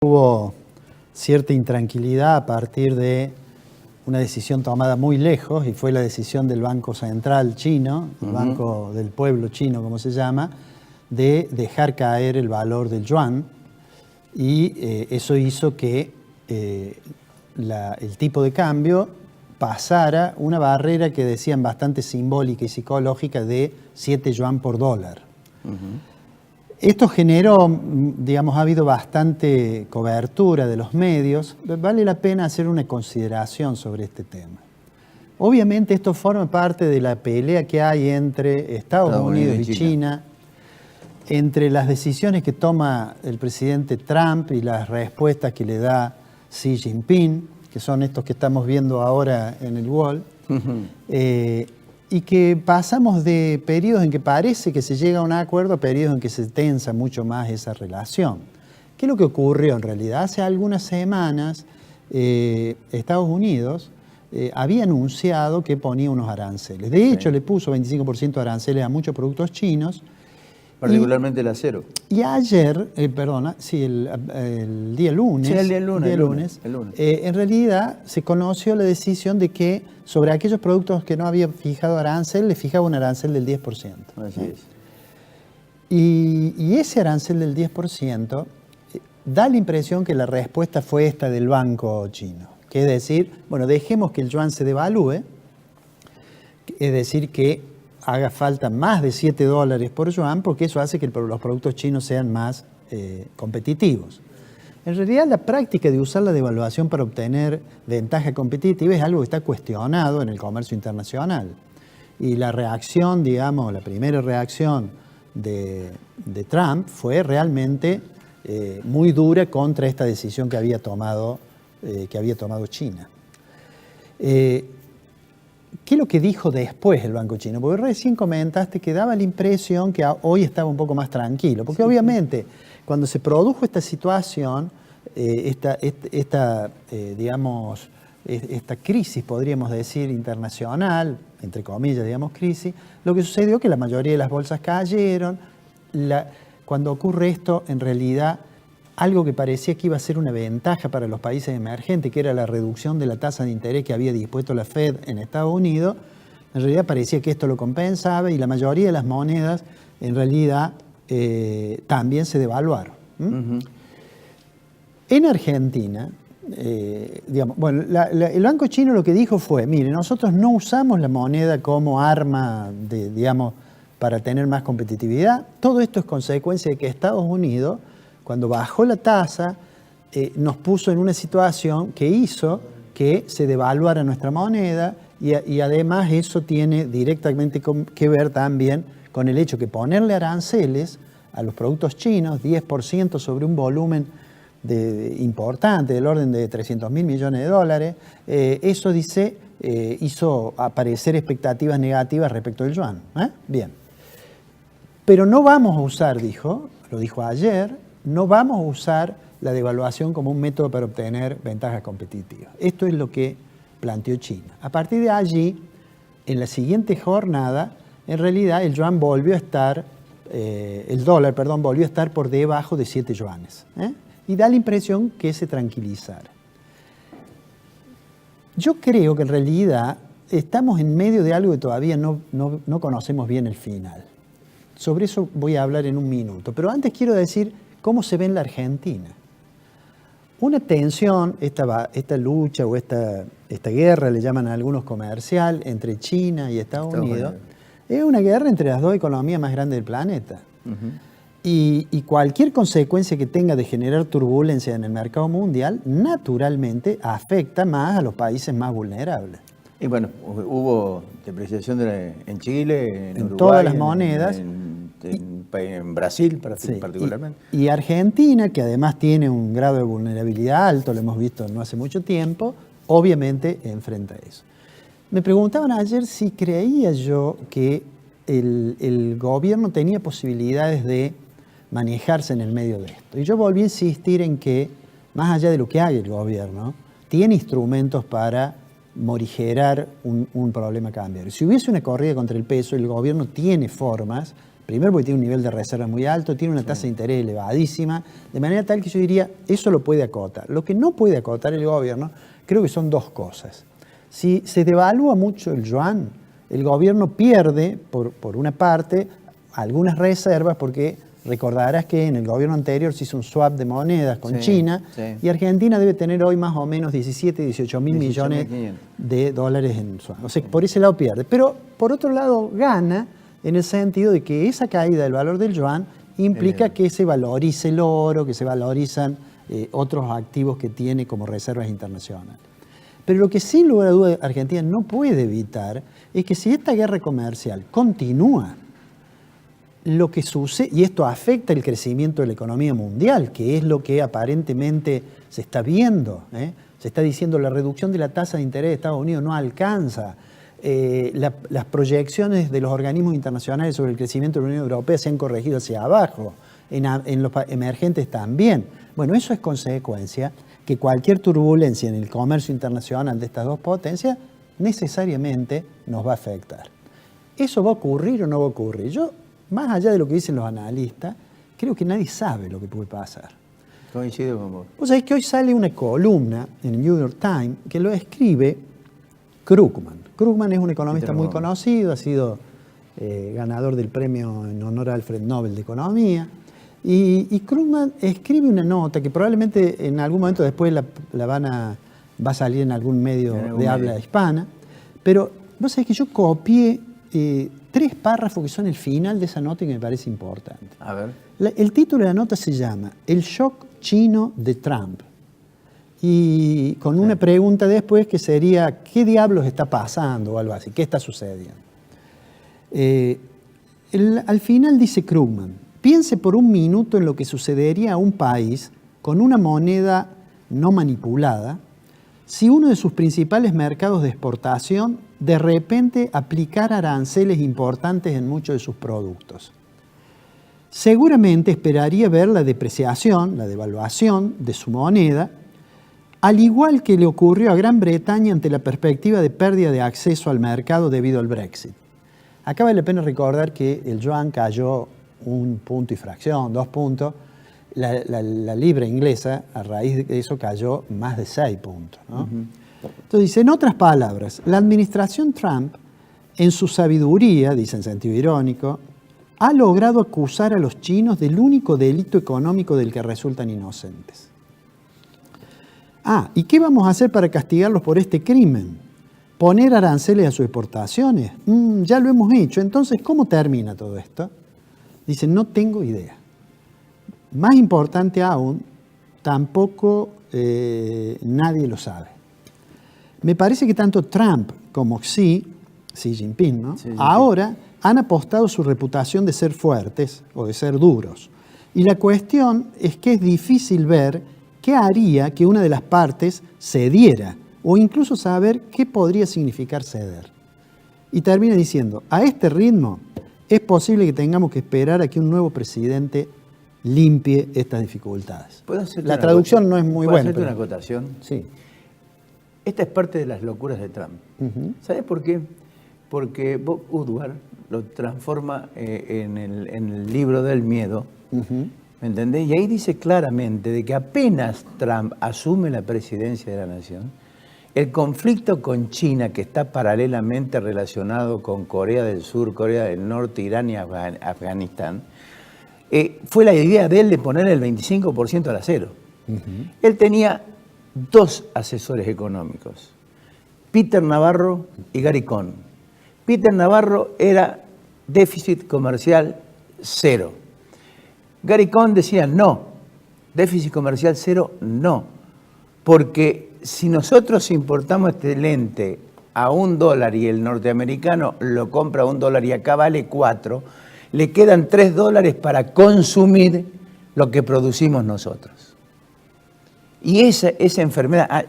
Hubo cierta intranquilidad a partir de una decisión tomada muy lejos, y fue la decisión del Banco Central chino, el Banco del Pueblo chino, como se llama, de dejar caer el valor del yuan, y eso hizo que el tipo de cambio pasara una barrera que decían bastante simbólica y psicológica de 7 yuan por dólar. Esto generó, digamos, ha habido bastante cobertura de los medios. Vale la pena hacer una consideración sobre este tema. Obviamente esto forma parte de la pelea que hay entre Estados Unidos y China, entre las decisiones que toma el presidente Trump y las respuestas que le da Xi Jinping, que son estos que estamos viendo ahora en el wall. Y que pasamos de periodos en que parece que se llega a un acuerdo a periodos en que se tensa mucho más esa relación. ¿Qué es lo que ocurrió en realidad? Hace algunas semanas Estados Unidos había anunciado que ponía unos aranceles. De hecho, le puso 25% de aranceles a muchos productos chinos. Particularmente el acero. Y ayer, el día lunes, sí, el lunes. En realidad se conoció la decisión de que sobre aquellos productos que no había fijado arancel, le fijaba un arancel del 10%. Así es. Y ese arancel del 10% da la impresión que la respuesta fue esta del banco chino. Que es decir, bueno, dejemos que el yuan se devalúe, es decir, que haga falta más de 7 dólares por yuan, porque eso hace que los productos chinos sean más competitivos. En realidad, la práctica de usar la devaluación para obtener ventaja competitiva es algo que está cuestionado en el comercio internacional. Y la reacción, digamos, la primera reacción de Trump fue realmente muy dura contra esta decisión que había tomado China. ¿Qué es lo que dijo después el Banco Chino? Porque recién comentaste que daba la impresión que hoy estaba un poco más tranquilo. Porque obviamente cuando se produjo esta situación, esta crisis, podríamos decir, internacional, entre comillas, digamos, crisis, lo que sucedió es que la mayoría de las bolsas cayeron. Cuando ocurre esto, en realidad, algo que parecía que iba a ser una ventaja para los países emergentes, que era la reducción de la tasa de interés que había dispuesto la Fed en Estados Unidos, en realidad parecía que esto lo compensaba y la mayoría de las monedas en realidad también se devaluaron. En Argentina, el Banco Chino lo que dijo fue, mire, nosotros no usamos la moneda como arma para tener más competitividad. Todo esto es consecuencia de que Estados Unidos, cuando bajó la tasa, nos puso en una situación que hizo que se devaluara nuestra moneda y además eso tiene directamente que ver también con el hecho que ponerle aranceles a los productos chinos, 10% sobre un volumen importante, del orden de 300.000 millones de dólares, eso hizo aparecer expectativas negativas respecto del yuan. Bien. Pero no vamos a usar, lo dijo ayer, no vamos a usar la devaluación como un método para obtener ventajas competitivas. Esto es lo que planteó China. A partir de allí, en la siguiente jornada, en realidad el yuan volvió a estar, el dólar, perdón, volvió a estar por debajo de 7 yuanes. Y da la impresión que se tranquilizara. Yo creo que en realidad estamos en medio de algo que todavía no conocemos bien el final. Sobre eso voy a hablar en un minuto. Pero antes quiero decir cómo se ve en la Argentina. Una tensión, esta lucha o esta guerra, le llaman a algunos comercial, entre China y Estados Unidos, es una guerra entre las dos economías más grandes del planeta. Y cualquier consecuencia que tenga de generar turbulencia en el mercado mundial, naturalmente afecta más a los países más vulnerables. Y bueno, hubo depreciación en Chile, en Uruguay, todas las monedas. En Brasil particularmente. Y Argentina, que además tiene un grado de vulnerabilidad alto, lo hemos visto no hace mucho tiempo, obviamente enfrenta eso. Me preguntaban ayer si creía yo que el gobierno tenía posibilidades de manejarse en el medio de esto. Y yo volví a insistir en que, más allá de lo que haga el gobierno, tiene instrumentos para morigerar un problema cambiario. Si hubiese una corrida contra el peso, el gobierno tiene formas Primero porque tiene un nivel de reserva muy alto, tiene una tasa de interés elevadísima, de manera tal que yo diría, eso lo puede acotar. Lo que no puede acotar el gobierno, creo que son dos cosas. Si se devalúa mucho el yuan, el gobierno pierde, por una parte, algunas reservas, porque recordarás que en el gobierno anterior se hizo un swap de monedas con China, y Argentina debe tener hoy más o menos 17, 18 mil millones de dólares en swap. O sea, por ese lado pierde. Pero por otro lado gana en el sentido de que esa caída del valor del yuan implica que se valorice el oro, que se valorizan otros activos que tiene como reservas internacionales. Pero lo que sin lugar a duda Argentina no puede evitar es que si esta guerra comercial continúa, lo que sucede, y esto afecta el crecimiento de la economía mundial, que es lo que aparentemente se está viendo, se está diciendo la reducción de la tasa de interés de Estados Unidos no alcanza, las proyecciones de los organismos internacionales sobre el crecimiento de la Unión Europea se han corregido hacia abajo, en los emergentes también. Bueno, eso es consecuencia que cualquier turbulencia en el comercio internacional de estas dos potencias necesariamente nos va a afectar. ¿Eso va a ocurrir o no va a ocurrir? Yo, más allá de lo que dicen los analistas, creo que nadie sabe lo que puede pasar. Coincido con vos. O sea, es que hoy sale una columna en el New York Times que lo escribe Krugman. Krugman es un economista muy conocido, ha sido ganador del premio en honor a Alfred Nobel de Economía. Y Krugman escribe una nota que probablemente en algún momento después va a salir en algún medio de habla hispana. Pero vos sabés que yo copié 3 párrafos que son el final de esa nota y que me parece importante. A ver. El título de la nota se llama El shock chino de Trump. Y con una pregunta después que sería, ¿qué diablos está pasando? O algo así, ¿qué está sucediendo? Al final dice Krugman, piense por un minuto en lo que sucedería a un país con una moneda no manipulada si uno de sus principales mercados de exportación de repente aplicara aranceles importantes en muchos de sus productos. Seguramente esperaría ver la depreciación, la devaluación de su moneda, al igual que le ocurrió a Gran Bretaña ante la perspectiva de pérdida de acceso al mercado debido al Brexit. Acá vale la pena recordar que el yuan cayó 1 punto y fracción, 2 puntos. La libra inglesa, a raíz de eso, cayó más de 6 puntos, ¿no? Entonces dice, en otras palabras, la administración Trump, en su sabiduría, dice en sentido irónico, ha logrado acusar a los chinos del único delito económico del que resultan inocentes. ¿Y qué vamos a hacer para castigarlos por este crimen? ¿Poner aranceles a sus exportaciones? Ya lo hemos hecho. Entonces, ¿cómo termina todo esto? Dicen, no tengo idea. Más importante aún, tampoco nadie lo sabe. Me parece que tanto Trump como Xi Jinping, ¿no? Ahora han apostado su reputación de ser fuertes o de ser duros. Y la cuestión es que es difícil ver qué haría que una de las partes cediera o incluso saber qué podría significar ceder. Y termina diciendo, a este ritmo es posible que tengamos que esperar a que un nuevo presidente limpie estas dificultades. La traducción no es muy buena. ¿Puedo hacerte una acotación? Sí. Esta es parte de las locuras de Trump. ¿Sabes por qué? Porque Bob Woodward lo transforma en el libro del miedo, ¿me entendés? Y ahí dice claramente de que apenas Trump asume la presidencia de la nación, el conflicto con China, que está paralelamente relacionado con Corea del Sur, Corea del Norte, Irán y Afganistán, fue la idea de él de poner el 25% al acero. Él tenía 2 asesores económicos, Peter Navarro y Gary Cohn. Peter Navarro era déficit comercial 0. Gary Cohn decía no, déficit comercial 0 no, porque si nosotros importamos este lente a $1 y el norteamericano lo compra a $1 y acá vale 4, le quedan $3 para consumir lo que producimos nosotros. Y esa enfermedad,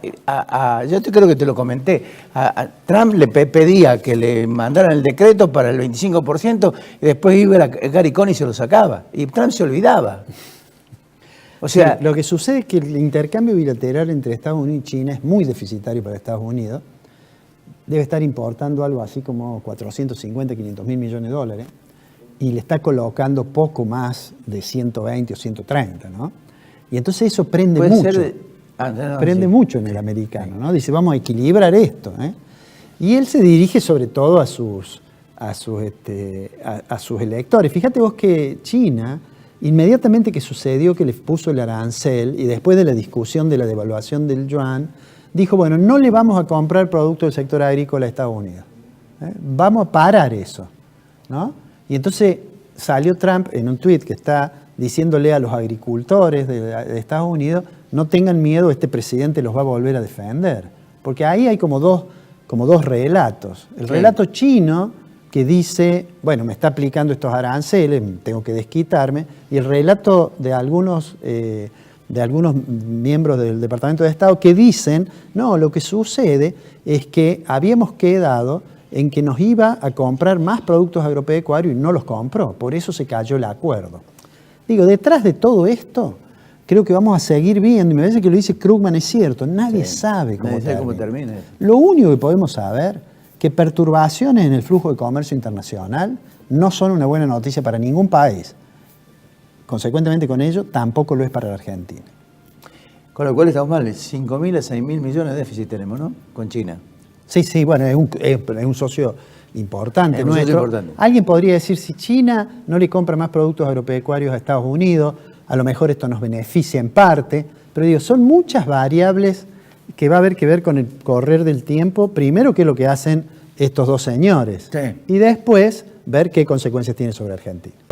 yo creo que te lo comenté, a Trump le pedía que le mandaran el decreto para el 25% y después iba Gary Cohn y se lo sacaba. Y Trump se olvidaba. O sea, sí, lo que sucede es que el intercambio bilateral entre Estados Unidos y China es muy deficitario para Estados Unidos. Debe estar importando algo así como 450, 500 mil millones de dólares. y le está colocando poco más de 120 o 130, ¿no? Y entonces eso prende Puede mucho. ser Prende mucho en el americano, ¿no? Dice, vamos a equilibrar esto, ¿eh? Y él se dirige sobre todo a sus electores. Fíjate vos que China, inmediatamente que sucedió que les puso el arancel y después de la discusión de la devaluación del yuan, dijo, bueno, no le vamos a comprar productos del sector agrícola a Estados Unidos. Vamos a parar eso, ¿no? Y entonces salió Trump en un tuit que está diciéndole a los agricultores de Estados Unidos, no tengan miedo, este presidente los va a volver a defender. Porque ahí hay como dos relatos. El relato chino, que dice, bueno, me está aplicando estos aranceles, tengo que desquitarme, y el relato de algunos miembros del Departamento de Estado que dicen, no, lo que sucede es que habíamos quedado en que nos iba a comprar más productos agropecuarios y no los compró, por eso se cayó el acuerdo. Digo, detrás de todo esto, creo que vamos a seguir viendo, y me parece que lo dice Krugman, es cierto, nadie sabe cómo termina. Lo único que podemos saber, que perturbaciones en el flujo de comercio internacional no son una buena noticia para ningún país. Consecuentemente con ello, tampoco lo es para la Argentina. Con lo cual estamos mal, 5.000 a 6.000 millones de déficit tenemos, ¿no? Con China. Sí, bueno, es un socio importante es un nuestro. socio importante. Alguien podría decir, si China no le compra más productos agropecuarios a Estados Unidos, a lo mejor esto nos beneficia en parte, pero digo, son muchas variables que va a haber que ver con el correr del tiempo. Primero, qué es lo que hacen estos dos señores. Sí. Y después, ver qué consecuencias tiene sobre Argentina.